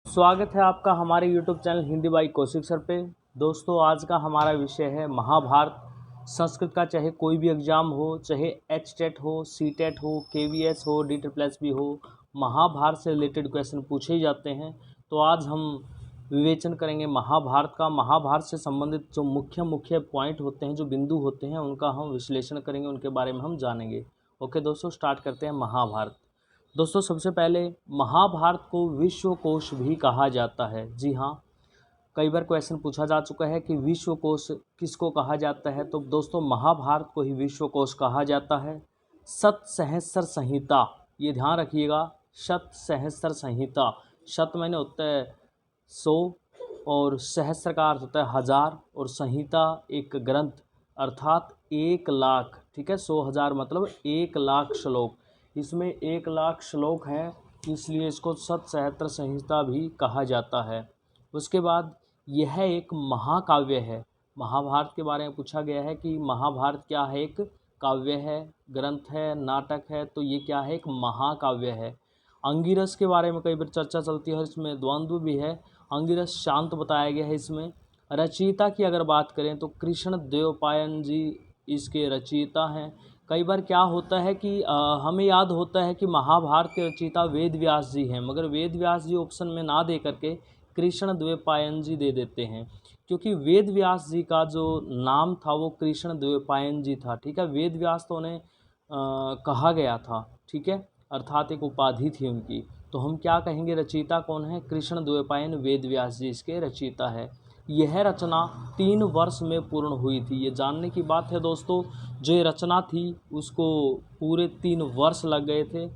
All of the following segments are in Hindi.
स्वागत है आपका हमारे YouTube channel Hindi by Kaushik sir पे। दोस्तों आज का हमारा विषय है महाभारत। संस्कृत का चाहे कोई भी एग्ज़ाम हो, चाहे HTET हो, CTET हो, KVS हो, DSSB हो, महाभारत से रिलेटेड क्वेश्चन पूछे ही जाते हैं। तो आज हम विवेचन करेंगे महाभारत का। महाभारत से संबंधित जो मुख्य मुख्य पॉइंट होते हैं, जो बिंदु होते हैं, उनका हम विश्लेषण करेंगे, उनके बारे में हम जानेंगे। ओके दोस्तों, स्टार्ट करते हैं महाभारत। दोस्तों सबसे पहले महाभारत को विश्वकोश भी कहा जाता है। जी हाँ, कई बार क्वेश्चन पूछा जा चुका है कि विश्वकोश किसको कहा जाता है। तो दोस्तों महाभारत को ही विश्वकोश कहा जाता है। शतसहस्र संहिता, ये ध्यान रखिएगा, शतसहस्र संहिता। शत मैंने होता है 100 और सहस्र का अर्थ होता है हजार, और संहिता एक ग्रंथ अर्थात 1,00,000। ठीक है, 100,000 मतलब 1,00,000 श्लोक। इसमें 1,00,000 श्लोक हैं, इसलिए इसको शतसहस्र संहिता भी कहा जाता है। उसके बाद यह एक महाकाव्य है। महाभारत के बारे में पूछा गया है कि महाभारत क्या है, एक काव्य है, ग्रंथ है, नाटक है। तो ये क्या है, एक महाकाव्य है। अंगिरस के बारे में कई बार चर्चा चलती है, इसमें द्वंद्व भी है। अंगिरस शांत बताया गया है इसमें। रचयिता की अगर बात करें तो कृष्ण द्वैपायन जी इसके रचयिता हैं। कई बार क्या होता है कि हमें याद होता है कि महाभारत के रचयिता वेद व्यास जी हैं, मगर वेद व्यास जी ऑप्शन में ना दे करके कृष्ण द्वैपायन जी दे देते हैं, क्योंकि वेद व्यास जी का जो नाम था वो कृष्ण द्वैपायन जी था। ठीक है, वेद व्यास तो उन्हें कहा गया था, ठीक है, अर्थात एक उपाधि थी उनकी। तो हम क्या कहेंगे, रचयिता कौन है, कृष्ण द्वैपायन वेद व्यास जी इसके रचयिता है। यह रचना 3 वर्ष में पूर्ण हुई थी। ये जानने की बात है दोस्तों, जो ये रचना थी उसको पूरे 3 वर्ष लग गए थे,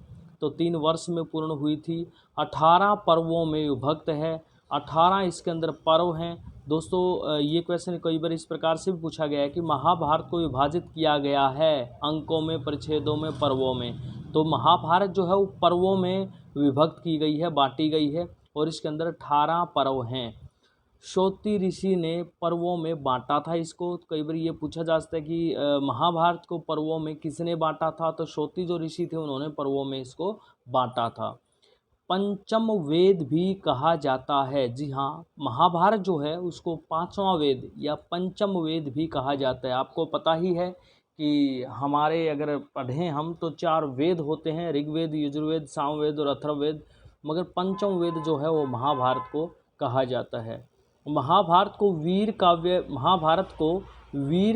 तो 3 वर्ष में पूर्ण हुई थी। 18 पर्वों में विभक्त है, 18 इसके अंदर पर्व हैं। दोस्तों ये क्वेश्चन कई बार इस प्रकार से भी पूछा गया है कि महाभारत को विभाजित किया गया है अंकों में, परिच्छेदों में, पर्वों में। तो महाभारत जो है वो पर्वों में विभक्त की गई है, बांटी गई है, और इसके अंदर 18 पर्व हैं। श्रोति ऋषि ने पर्वों में बांटा था इसको। कई बार ये पूछा जा सकता है कि महाभारत को पर्वों में किसने बांटा था। तो श्रोति जो ऋषि थे उन्होंने पर्वों में इसको बांटा था। पंचम वेद भी कहा जाता है। जी हाँ, महाभारत जो है उसको 5वां वेद या पंचम वेद भी कहा जाता है। आपको पता ही है कि हमारे अगर पढ़ें हम तो 4 वेद होते हैं, ऋग्वेद, यजुर्वेद, सामवेद और अथर्ववेद, मगर पंचम वेद जो है वो महाभारत को कहा जाता है। महाभारत को वीर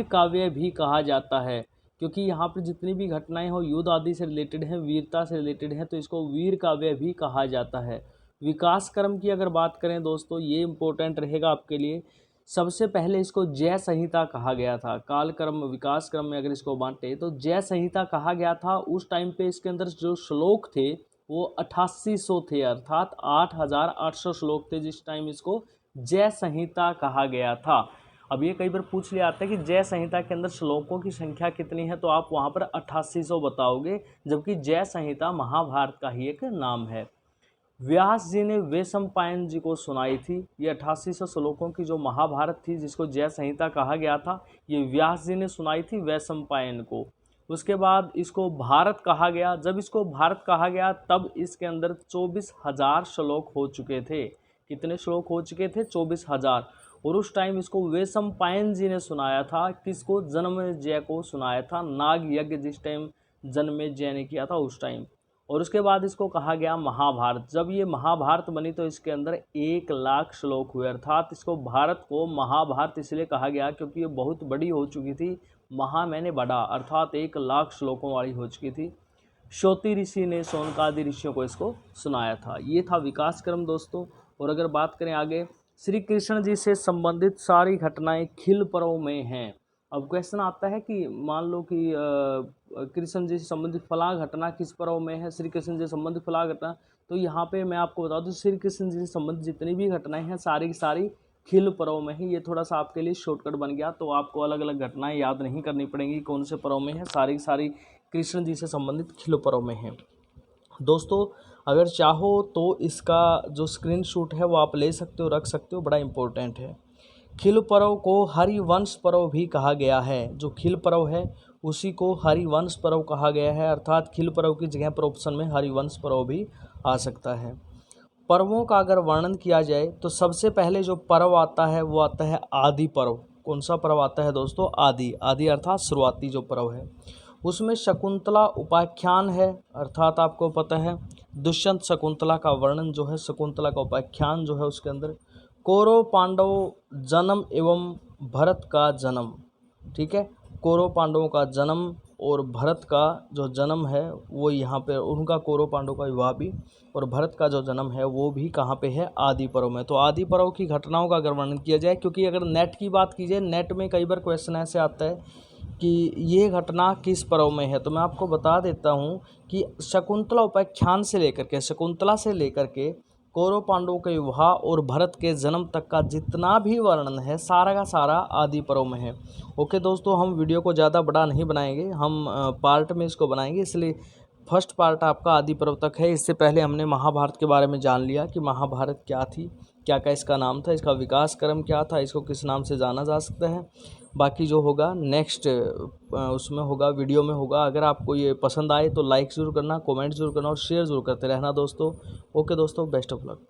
काव्य भी कहा जाता है, क्योंकि यहाँ पर जितनी भी घटनाएं हो युद्ध आदि से रिलेटेड हैं, वीरता से रिलेटेड हैं, तो इसको वीर काव्य भी कहा जाता है। विकास क्रम की अगर बात करें दोस्तों, ये इम्पोर्टेंट रहेगा आपके लिए। सबसे पहले इसको जय संहिता कहा गया था। काल क्रम विकास क्रम में अगर इसको बांटे तो जय संहिता कहा गया था। उस टाइम पे इसके अंदर जो श्लोक थे वो 8800 थे, अर्थात 8800 श्लोक थे जिस टाइम इसको जय संहिता कहा गया था। अब ये कई बार पूछ लिया जाता है कि जय संहिता के अंदर श्लोकों की संख्या कितनी है, तो आप वहाँ पर 8800 बताओगे, जबकि जय संहिता महाभारत का ही एक नाम है। व्यास जी ने वैशंपायन जी को सुनाई थी। ये 8800 श्लोकों की जो महाभारत थी जिसको जय संहिता कहा गया था, ये व्यास जी ने सुनाई थी वैशंपायन को। उसके बाद इसको भारत कहा गया। जब इसको भारत कहा गया तब इसके अंदर 24,000 श्लोक हो चुके थे। कितने श्लोक हो चुके थे, 24,000। और उस टाइम इसको वैशंपायन जी ने सुनाया था। किसको, जन्मेजय को सुनाया था। नाग यज्ञ जिस टाइम जन्मेजय ने किया था उस टाइम। और उसके बाद इसको कहा गया महाभारत। जब ये महाभारत बनी तो इसके अंदर 1,00,000 श्लोक हुए, अर्थात इसको भारत को महाभारत इसलिए कहा गया क्योंकि ये बहुत बड़ी हो चुकी थी। महा मैंने बड़ा, अर्थात 1,00,000 श्लोकों वाली हो चुकी थी। श्रोति ऋषि ने शौनकादि ऋषियों को इसको सुनाया था। ये था विकास क्रम दोस्तों। और अगर बात करें आगे, श्री कृष्ण जी से संबंधित सारी घटनाएं खिल पर्व में हैं। अब क्वेश्चन आता है कि मान लो कि कृष्ण जी से संबंधित फला घटना किस पर्व में है, श्री कृष्ण जी से संबंधित फला घटना। तो यहाँ पे मैं आपको बता दूं, श्री कृष्ण जी से संबंधित जितनी भी घटनाएं हैं सारी की सारी खिल पर्व में है। ये थोड़ा सा आपके लिए शॉर्टकट बन गया, तो आपको अलग अलग घटनाएं याद नहीं करनी पड़ेंगी कौन से पर्व में है, सारी की सारी कृष्ण जी से संबंधित खिल पर्व में है। दोस्तों अगर चाहो तो इसका जो स्क्रीनशॉट है वो आप ले सकते हो, रख सकते हो, बड़ा इंपॉर्टेंट है। खिल पर्व को हरिवंश पर्व भी कहा गया है। जो खिल पर्व है उसी को हरिवंश पर्व कहा गया है, अर्थात खिल पर्व की जगह पर ऑप्शन में हरिवंश पर्व भी आ सकता है। पर्वों का अगर वर्णन किया जाए तो सबसे पहले जो पर्व आता है वो आता है आदि पर्व। कौन सा पर्व आता है दोस्तों? आदि। आदि अर्थात शुरुआती जो पर्व है। उसमें शकुंतला उपाख्यान है, अर्थात आपको पता है दुष्यंत शकुंतला का वर्णन जो है, शकुंतला का उपाख्यान जो है उसके अंदर, कौरव पांडव जन्म एवं भरत का जन्म। ठीक है, कौरव पांडवों का जन्म और भरत का जो जन्म है वो यहाँ पे, उनका कौरव पांडव का विवाह भी और भरत का जो जन्म है वो भी कहाँ पे है? आदि पर्व में। तो आदि पर्व की घटनाओं का अगर वर्णन किया जाए, क्योंकि अगर नेट की बात की जाए, नेट में कई बार क्वेश्चन ऐसे आता है कि ये घटना किस पर्व में है, तो मैं आपको बता देता हूँ कि शकुंतला उपाख्यान से लेकर के, शकुंतला से लेकर के कौरव पांडवों के विवाह और भरत के जन्म तक का जितना भी वर्णन है सारा का सारा आदि पर्व में है। ओके दोस्तों, हम वीडियो को ज़्यादा बड़ा नहीं बनाएंगे, हम पार्ट में इसको बनाएंगे, इसलिए फर्स्ट पार्ट आपका आदि पर्व तक है। इससे पहले हमने महाभारत के बारे में जान लिया कि महाभारत क्या थी, क्या क्या इसका नाम था, इसका विकास क्रम क्या था, इसको किस नाम से जाना जा सकता है। बाकी जो होगा नेक्स्ट उसमें होगा, वीडियो में होगा। अगर आपको ये पसंद आए तो लाइक ज़रूर करना, कमेंट ज़रूर करना और शेयर ज़रूर करते रहना दोस्तों। ओके दोस्तों, बेस्ट ऑफ लक।